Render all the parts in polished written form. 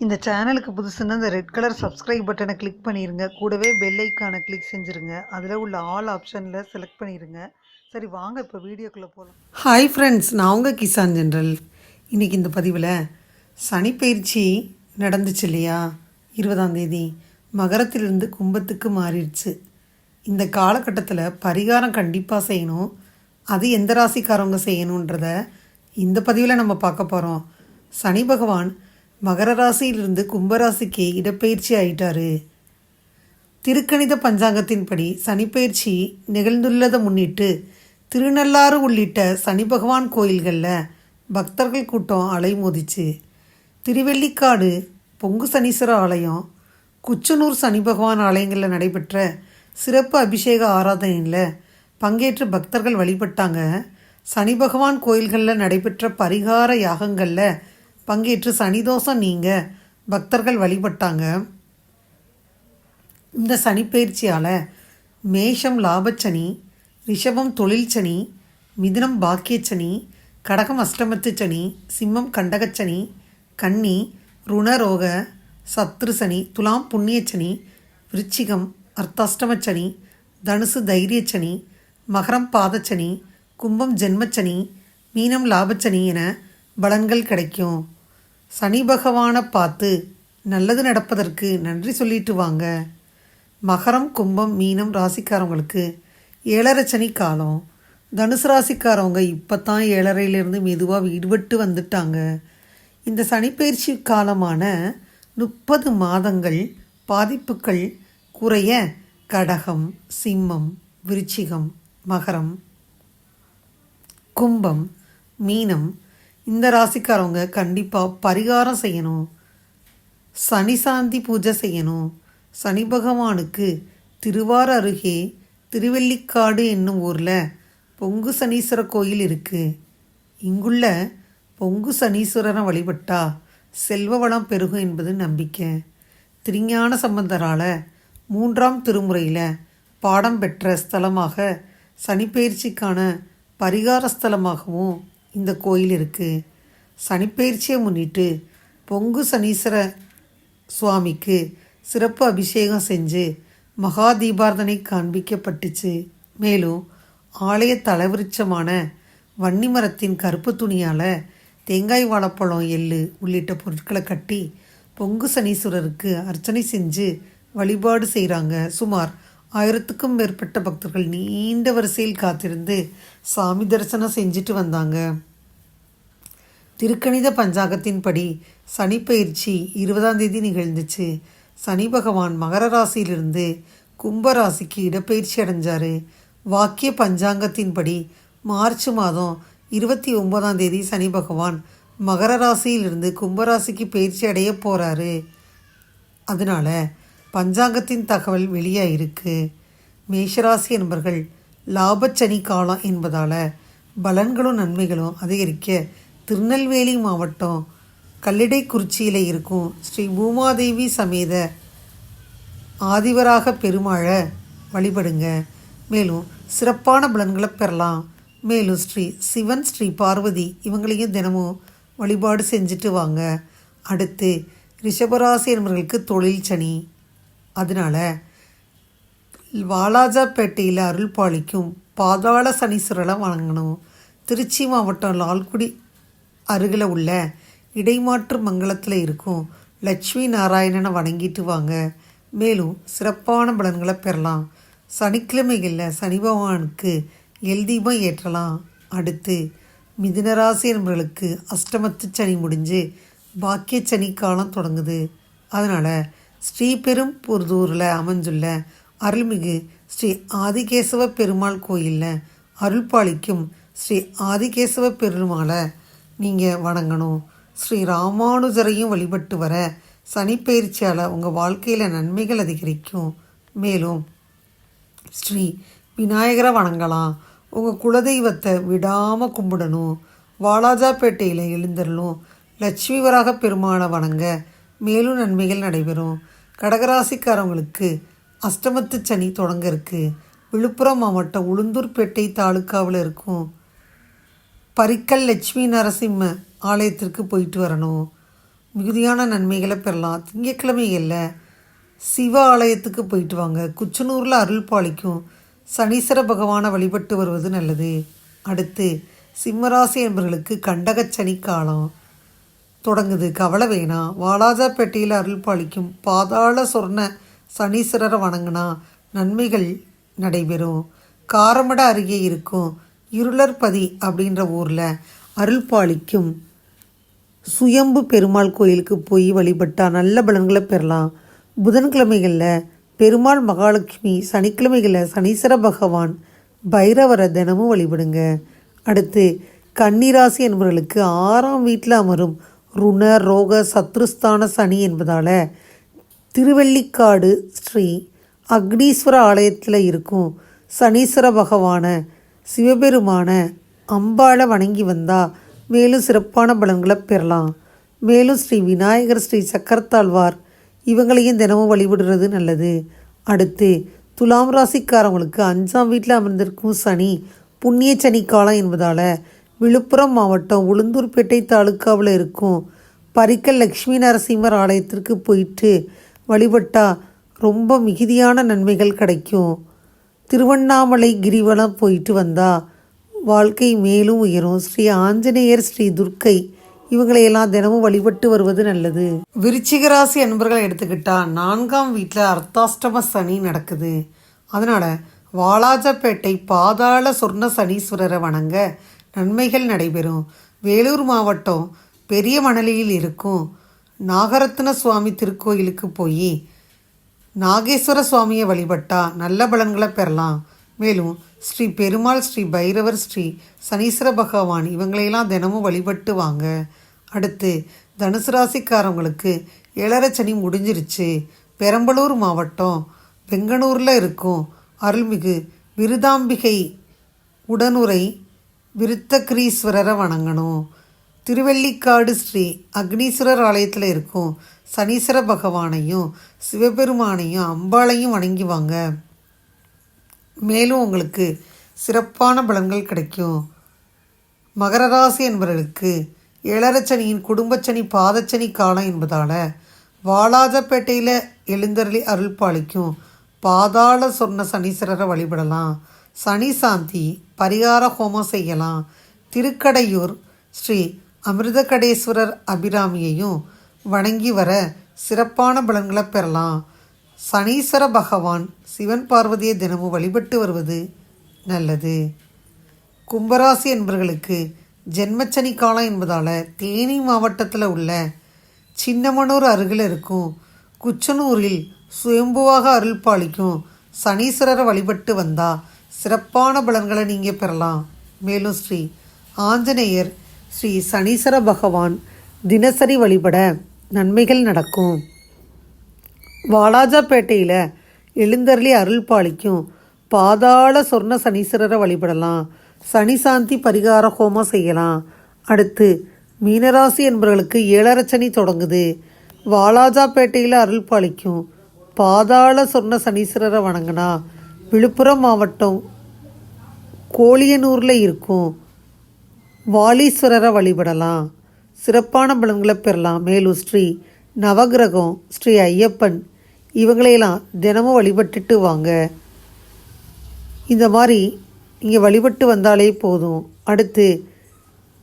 இந்த சேனலுக்கு புதுசுன்னா இந்த ரெட் கலர் சப்ஸ்கிரைப் பட்டனை கிளிக் பண்ணிடுங்க. கூடவே பெல் ஐக்கானை கிளிக் செஞ்சுருங்க. அதில் உள்ள ஆல் ஆப்ஷனில் செலக்ட் பண்ணிடுங்க. சரி வாங்க இப்போ வீடியோக்குள்ளே போகலாம். ஹாய் ஃப்ரெண்ட்ஸ், நான் உங்கள் கிசான் ஜென்ரல். இன்றைக்கி இந்த பதிவில் சனிப்பெயர்ச்சி நடந்துச்சு இல்லையா, 20ஆம் தேதி மகரத்திலிருந்து கும்பத்துக்கு மாறிடுச்சு. இந்த காலகட்டத்தில் பரிகாரம் கண்டிப்பாக செய்யணும். அது எந்த ராசிக்காரவங்க செய்யணுன்றத இந்த பதிவில் நம்ம பார்க்க போகிறோம். சனி பகவான் மகர ராசியிலிருந்து கும்பராசிக்கு இடப்பெயர்ச்சி ஆயிட்டாரு. திருக்கணித பஞ்சாங்கத்தின்படி சனிப்பெயர்ச்சி நிகழ்ந்துள்ளதை முன்னிட்டு திருநள்ளாறு உள்ளிட்ட சனி பகவான் கோயில்களில் பக்தர்கள் கூட்டம் அலைமோதிச்சு. திருவெள்ளிக்காடு பொங்கு சனீஸ்வர ஆலயம், குச்சனூர் சனி பகவான் ஆலயங்களில் நடைபெற்ற சிறப்பு அபிஷேக ஆராதனையில் பங்கேற்று பக்தர்கள் வழிபட்டாங்க. சனி பகவான் கோயில்களில் நடைபெற்ற பரிகார யாகங்களில் பங்கேற்று சனிதோஷம் நீங்க பக்தர்கள் வழிபட்டாங்க. இந்த சனிப்பெயர்ச்சியால் மேஷம் லாபச்சனி, ரிஷபம் தொழில் சனி, மிதுனம் பாக்கியச்சனி, கடகம் அஷ்டமத்து சனி, சிம்மம் கண்டகச்சனி, கன்னி ருணரோக சத்ருசனி, துலாம் புண்ணியச்சனி, விருச்சிகம் அர்த்தாஷ்டமச்சனி, தனுசு தைரியச்சனி, மகரம் பாதச்சனி, கும்பம் ஜென்மச்சனி, மீனம் லாபச்சனி என பலன்கள் கிடைக்கும். சனி பகவானை பார்த்து நல்லது நடப்பதற்கு நன்றி சொல்லிட்டு வாங்க. மகரம் கும்பம் மீனம் ராசிக்காரவங்களுக்கு 7.5 சனி காலம். தனுசு ராசிக்காரவங்க இப்போ தான் 7.5லேருந்து மெதுவாக விடுபட்டு வந்துட்டாங்க. இந்த சனிப்பெயர்ச்சி காலமான 30 மாதங்கள் பாதிப்புகள் குறைய கடகம், சிம்மம், விருச்சிகம், மகரம், கும்பம், மீனம் இந்த ராசிக்காரவங்க கண்டிப்பாக பரிகாரம் செய்யணும். சனி சாந்தி பூஜை செய்யணும். சனி பகவானுக்கு திருவார அருகே திருவெள்ளிக்காடு என்னும் ஊரில் பொங்கு சனீஸ்வர கோயில் இருக்குது. இங்குள்ள பொங்கு சனீஸ்வரனை வழிபட்டா செல்வ வளம் பெருகும் என்பது நம்பிக்கை. திருஞான சம்பந்தரால் 3ஆம் திருமுறையில் பாடம் பெற்ற ஸ்தலமாக சனிப்பெயர்ச்சிக்கான பரிகார ஸ்தலமாகவும் இந்த கோயில் இருக்குது. சனிப்பெயர்ச்சியை முன்னிட்டு பொங்கு சனீஸ்வர சுவாமிக்கு சிறப்பு அபிஷேகம் செஞ்சு மகா தீபார்த்தனை காண்பிக்கப்பட்டுச்சு. மேலும் ஆலய தலைவிருட்சமான வன்னி மரத்தின் கருப்பு துணியால் தேங்காய் வாழைப்பழம், எள்ளு உள்ளிட்ட பொருட்களை கட்டி பொங்கு சனீஸ்வரருக்கு அர்ச்சனை செஞ்சு வழிபாடு செய்கிறாங்க. சுமார் 1000க்கும் மேற்பட்ட பக்தர்கள் நீண்ட வரிசையில் காத்திருந்து சாமி தரிசனம் செஞ்சுட்டு வந்தாங்க. திருக்கணித பஞ்சாங்கத்தின்படி சனிப்பெயர்ச்சி 20ஆம் தேதி நிகழ்ந்துச்சு. சனி பகவான் மகர ராசியிலிருந்து கும்பராசிக்கு இடப்பெயர்ச்சி அடைஞ்சார். வாக்கிய பஞ்சாங்கத்தின்படி மார்ச் மாதம் 29ஆம் தேதி சனி பகவான் மகர ராசியிலிருந்து கும்பராசிக்கு பயிற்சி அடைய போகிறாரு. அதனால் பஞ்சாங்கத்தின் தகவல் வெளியாயிருக்கு. மேஷராசி என்பர்கள் லாபச்சனி காலம் என்பதால் பலன்களும் நன்மைகளும் அதிகரிக்க திருநெல்வேலி மாவட்டம் கல்லிடைக்குறிச்சியில் இருக்கும் ஸ்ரீ பூமாதேவி சமேத ஆதிவராக பெருமாளை வழிபடுங்க. மேலும் சிறப்பான பலன்களை பெறலாம். மேலும் ஸ்ரீ சிவன், ஸ்ரீ பார்வதி இவங்களையும் தினமும் வழிபாடு செஞ்சுட்டு வாங்க. அடுத்து ரிஷபராசி என்பவர்களுக்கு தொழில் சனி. அதனால் வாலாஜாப்பேட்டையில் அருள் பாலிக்கும் பாதாள சனீஸ்வரரை வணங்கணும். திருச்சி மாவட்டம் லால்குடி அருகில் உள்ள இடைமாற்று மங்கலத்தில் இருக்கும் லட்சுமி நாராயணனை வணங்கிட்டு வாங்க. மேலும் சிறப்பான பலன்களை பெறலாம். சனிக்கிழமைகளில் சனி பகவானுக்கு எல் தீபம் ஏற்றலாம். அடுத்து மிதுனராசி என்பவர்களுக்கு அஷ்டமத்து சனி முடிஞ்சு பாக்கிய சனி காலம் தொடங்குது. அதனால் ஸ்ரீபெரும்புதூரில் அமைஞ்சுள்ள அருள்மிகு ஸ்ரீ ஆதிகேசவ பெருமாள் கோயிலில் அருள் பாலிக்கும் ஸ்ரீ ஆதிகேசவ பெருமாளை நீங்கள் வணங்கணும். ஸ்ரீ ராமானுஜரையும் வழிபட்டு வர சனிப்பெயர்ச்சியால் உங்கள் வாழ்க்கையில் நன்மைகள் அதிகரிக்கும். மேலும் ஸ்ரீ விநாயகரை வணங்கலாம். உங்கள் குலதெய்வத்தை விடாமல் கும்பிடணும். வாலாஜாப்பேட்டையில் எழுந்தரலும் லட்சுமி வராக பெருமாளை வணங்க மேலும் நன்மைகள் நடைபெறும். கடகராசிக்காரவங்களுக்கு அஷ்டமத்து சனி தொடங்க இருக்குது. விழுப்புரம் மாவட்டம் உளுந்தூர்பேட்டை தாலுக்காவில் இருக்கும் பரிக்கல் லட்சுமி நரசிம்ம ஆலயத்திற்கு போயிட்டு வரணும். மிகுதியான நன்மைகளை பெறலாம். திங்கட்கிழமைகளில் சிவ ஆலயத்துக்கு போயிட்டு வாங்க. குச்சனூரில் அருள் பாலிக்கும் சனீஸ்வர பகவானை வழிபட்டு வருவது நல்லது. அடுத்து சிம்மராசி என்பவர்களுக்கு கண்டகச்சனி காலம் தொடங்குது, கவலை வேணாம். வாலாஜாப்பேட்டையில் அருள் பாலிக்கும் பாதாள சொர்ண சனீஸ்வரரை வணங்கினா நன்மைகள் நடைபெறும். காரமட அருகே இருக்கும் இருளர்பதி அப்படின்ற ஊரில் அருள் பாலிக்கும் சுயம்பு பெருமாள் கோயிலுக்கு போய் வழிபட்டால் நல்ல பலன்களை பெறலாம். புதன்கிழமைகளில் பெருமாள் மகாலட்சுமி, சனிக்கிழமைகளில் சனீஸ்வர பகவான், பைரவரை தினமும் வழிபடுங்க. அடுத்து கன்னிராசி என்பவர்களுக்கு 6ஆம் வீட்டில் அமரும் ருண ரோக சத்ருஸ்தான சனி என்பதால் திருவெள்ளிக்காடு ஸ்ரீ அக்னீஸ்வர ஆலயத்தில் இருக்கும் சனீஸ்வர பகவான சிவபெருமான அம்பாளை வணங்கி வந்தால் மேலும் சிறப்பான பலன்களை பெறலாம். மேலும் ஸ்ரீ விநாயகர், ஸ்ரீ சக்கரத்தாழ்வார் இவங்களையும் தினமும் வழிபடுறது நல்லது. அடுத்து துலாம் ராசிக்காரவங்களுக்கு 5ஆம் வீட்டில் அமர்ந்திருக்கும் சனி புண்ணிய சனி காலம் என்பதால் விழுப்புரம் மாவட்டம் உளுந்தூர்பேட்டை தாலுக்காவில் இருக்கும் பரிக்கல் லக்ஷ்மி நரசிம்மர் ஆலயத்திற்கு போயிட்டு வழிபட்டால் ரொம்ப மிகுதியான நன்மைகள் கிடைக்கும். திருவண்ணாமலை கிரிவலம் போயிட்டு வந்தால் வாழ்க்கை மேலும் உயரும். ஸ்ரீ ஆஞ்சநேயர், ஸ்ரீ துர்க்கை இவங்களையெல்லாம் தினமும் வழிபட்டு வருவது நல்லது. விருச்சிக ராசி அன்பர்களை எடுத்துக்கிட்டால் 4ஆம் வீட்டில் அர்த்தாஷ்டம சனி நடக்குது. அதனால் வாலாஜாப்பேட்டை பாதாள சொர்ண சனீஸ்வரரை வணங்க நன்மைகள் நடைபெறும். வேலூர் மாவட்டம் பெரிய மணலியில் இருக்கும் நாகரத்ன சுவாமி திருக்கோயிலுக்கு போய் நாகேஸ்வர சுவாமியை வழிபட்டால் நல்ல பலன்களை பெறலாம். மேலும் ஸ்ரீ பெருமாள், ஸ்ரீ பைரவர், ஸ்ரீ சனீஸ்வர பகவான் இவங்களையெல்லாம் தினமும் வழிபட்டு வாங்க. அடுத்து தனுசு ராசிக்காரவங்களுக்கு 7.5 சனி முடிஞ்சிருச்சு. பெரம்பலூர் மாவட்டம் வெங்கனூரில் இருக்கும் அருள்மிகு விருதாம்பிகை உடனுரை விருத்தகிரீஸ்வரரை வணங்கணும். திருவெள்ளிக்காடு ஸ்ரீ அக்னீஸ்வரர் ஆலயத்தில் இருக்கும் சனீஸ்வர பகவானையும் சிவபெருமானையும் அம்பாளையும் வணங்கி வாங்க. மேலும் உங்களுக்கு சிறப்பான பலன்கள் கிடைக்கும். மகர ராசி என்பவர்களுக்கு 7.5 சனியின் குடும்பச்சனி பாதச்சனி காலம் என்பதால் வாலாஜாப்பேட்டையில் எழுந்தருளி அருள் பாலிக்கும் பாதாள சொர்ண சனீஸ்வரரை வழிபடலாம். சனி சாந்தி பரிகார ஹோமம் செய்யலாம். திருக்கடையூர் ஸ்ரீ அமிர்தகடேஸ்வரர் அபிராமியையும் வணங்கி வர சிறப்பான பலன்களை பெறலாம். சனீஸ்வர பகவான் சிவன் பார்வதியை தினமும் வழிபட்டு வருவது நல்லது. கும்பராசி என்பவர்களுக்கு ஜென்மச்சனி காலம் என்பதால் தேனி மாவட்டத்தில் உள்ள சின்னமனூர் அருகில் இருக்கும் குச்சனூரில் சுயம்புவாக அருள் பாலிக்கும் சனீஸ்வரரை வழிபட்டு வந்தால் சிறப்பான பலன்களை நீங்கள் பெறலாம். மேலும் ஸ்ரீ ஆஞ்சநேயர், ஸ்ரீ சனீஸ்வர பகவான் தினசரி வழிபட நன்மைகள் நடக்கும். வாலாஜாப்பேட்டையில் எழுந்தருளி அருள் பாலிக்கும் பாதாள சொர்ண சனீஸ்வரரை வழிபடலாம். சனி சாந்தி பரிகார ஹோமம் செய்யலாம். அடுத்து மீனராசி என்பவர்களுக்கு 7.5 சனி தொடங்குது. வாலாஜாப்பேட்டையில் அருள் பாலிக்கும் பாதாள சொர்ண சனீஸ்வரரை வணங்கினா விழுப்புரம் மாவட்டம் கோலியனூரில் இருக்கும் வாலீஸ்வரரை வழிபடலாம். சிறப்பான பலன்களை பெறலாம். மேலும் ஸ்ரீ நவகிரகம், ஸ்ரீ ஐயப்பன் இவங்களையெல்லாம் தினமும் வழிபட்டுட்டு வாங்க. இந்த மாதிரி இங்கே வழிபட்டு வந்தாலே போதும். அடுத்து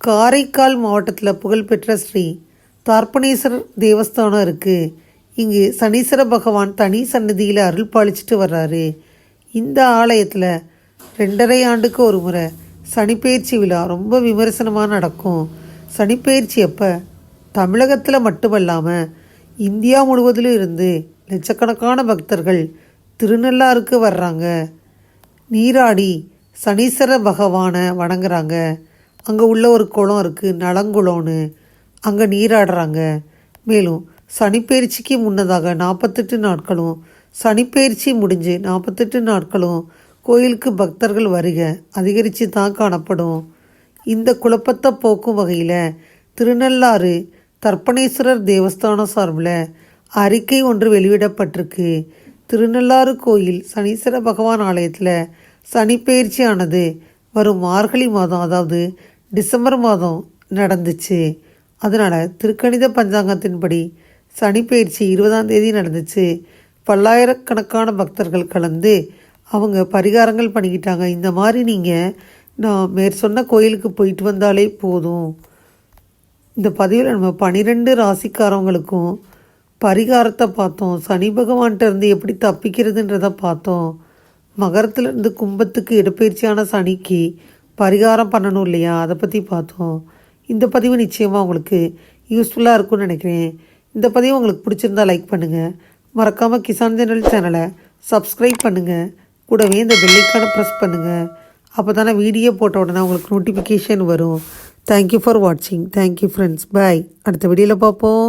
காரைக்கால் மாவட்டத்தில் புகழ்பெற்ற ஸ்ரீ தார்ப்பணேஸ்வரர் தேவஸ்தானம் இருக்குது. இங்கு சனீஸ்வர பகவான் தனி சன்னதியில் அருள் பாலிச்சிட்டு வர்றாரு. இந்த ஆலயத்தில் 2.5 ஆண்டுக்கு ஒரு முறை சனிப்பெயர்ச்சி விழா ரொம்ப விமர்சனமாக நடக்கும். சனிப்பெயர்ச்சி அப்போ தமிழகத்தில் மட்டுமல்லாமல் இந்தியா முழுவதிலும் இருந்து லட்சக்கணக்கான பக்தர்கள் திருநள்ளாருக்கு வர்றாங்க. நீராடி சனீஸ்வர பகவானை வணங்குறாங்க. அங்கே உள்ள ஒரு குளம் இருக்குது, நலங்குளம்னு, அங்கே நீராடுறாங்க. மேலும் சனிப்பெயர்ச்சிக்கு முன்னதாக 48 நாட்களும், சனிப்பெயர்ச்சி முடிஞ்சு 48 நாட்களும் கோயிலுக்கு பக்தர்கள் வருக அதிகரித்து தான் காணப்படும். இந்த குழப்பத்தை போக்கும் வகையில் திருநள்ளாறு தர்ப்பணேஸ்வரர் தேவஸ்தானம் சார்பில் அறிக்கை ஒன்று வெளியிடப்பட்டிருக்கு. திருநள்ளாறு கோயில் சனீஸ்வர பகவான் ஆலயத்தில் சனிப்பெயர்ச்சியானது வரும் மார்கழி மாதம், அதாவது டிசம்பர் மாதம் நடந்துச்சு. அதனால் திருக்கணித பஞ்சாங்கத்தின்படி சனிப்பெயர்ச்சி 20ஆம் தேதி நடந்துச்சு. பல்லாயிரக்கணக்கான பக்தர்கள் கலந்து அவங்க பரிகாரங்கள் பண்ணிக்கிட்டாங்க. இந்த மாதிரி நீங்கள் நான் மேற்சொன்ன கோயிலுக்கு போயிட்டு வந்தாலே போதும். இந்த பதிவில் நம்ம 12 ராசிக்காரவங்களுக்கும் பரிகாரத்தை பார்த்தோம். சனி பகவான்கிட்ட இருந்து எப்படி தப்பிக்கிறதுன்றதை பார்த்தோம். மகரத்துலேருந்து கும்பத்துக்கு இடப்பெயர்ச்சியான சனிக்கு பரிகாரம் பண்ணணும் இல்லையா, அதை பற்றி பார்த்தோம். இந்த பதிவு நிச்சயமாக உங்களுக்கு யூஸ்ஃபுல்லாக இருக்கும்னு நினைக்கிறேன். இந்த பதிவு உங்களுக்கு பிடிச்சிருந்தா லைக் பண்ணுங்கள். மறக்காமல் கிசான் சேனலை சப்ஸ்கிரைப் பண்ணுங்கள். கூடவே இந்த பெல்லைக்கான ப்ரெஸ் பண்ணுங்கள். அப்போ தானே வீடியோ போட்ட உடனே உங்களுக்கு நோட்டிஃபிகேஷன் வரும். தேங்க்யூ ஃபார் வாட்சிங். Thank you friends. பாய். அடுத்த வீடியோவில் பார்ப்போம்.